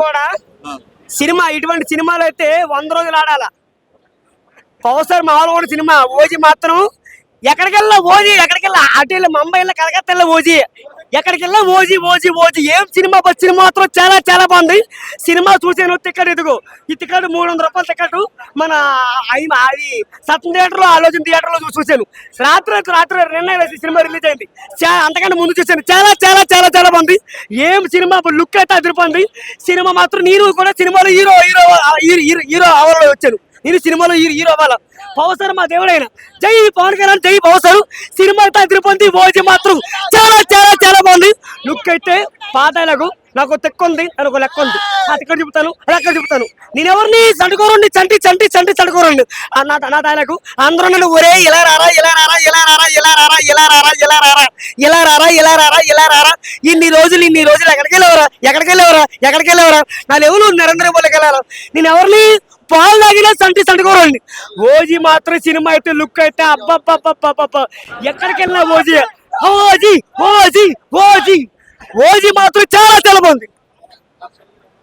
కూడా సినిమా ఇటువంటి సినిమాలు అయితే 100 రోజులు ఆడాల. పవర్ స్టార్ మామూలు సినిమా ఓజీ మాత్రం ఎక్కడికెళ్ళా ఓజీ, ఎక్కడికెళ్ళా అటు ముంబైలో కలకత్తాలో ఓజీ, ఎక్కడికెళ్ళా ఓజీ ఓజీ ఓజీ. ఏం సినిమా సినిమా మాత్రం చాలా చాలా బాగుంది. సినిమా చూసాను, టికెట్ ఎదుగు ఈ టికెట్ 300 రూపాయల టికెట్ మన అది సత్యం థియేటర్లో, ఆలోచన థియేటర్లో చూసాను. రాత్రి 2 సినిమా రిలీజ్ అయింది. అంతకంటే ముందు చూసాను. చాలా చాలా చాలా చాలా బాగుంది. ఏం సినిమా లుక్ అయితే అదిరిపోయింది. సినిమా మాత్రం నేను కూడా సినిమాలో హీరో హీరో హీరో హీరో అవ్వాలని వచ్చాను. నేను సినిమాలో హీరో అవ్వాలా. పవర్ స్టార్ మా దేవుడైన జై పవన్ కళ్యాణ్, జై పవర్ స్టార్. సినిమా అయితే అదిరిపోయింది. ఓజీ మాత్రం చాలా చాలా చాలా బాగుంది. లుక్ అయితే పాతాలకు నాకు తెక్క ఉంది, నాకు ఒక లెక్క ఉంది. అక్కడ చెప్తాను, అక్కడ చెప్తాను. నేను ఎవరిని చండుకోరండి, చంటి చంటి చంటి చండుకోరండి నా తాయలకు. అందరూ నన్ను ఒరే ఇలా రారా ఇలా రారా ఇలా రారా ఇలా రారా ఇలా రారా ఇలా రారా ఇలా రారా ఇలా రారా ఇలా రారా. ఇన్ని రోజులు ఎక్కడికి వెళ్ళేవరా నా లెవెలు నరేంద్ర మోడీకి వెళ్ళాలి. నేను ఎవరిని పాలు తాగినా చండుకోరండి. ఓజీ మాత్రం సినిమా అయితే లుక్ అయితే అబ్బబ్బబ్బబ్బబ్బ ఎక్కడికి వెళ్ళినా OG OG OG OG OG మాత్రం చాలా చాలా బాగుంది.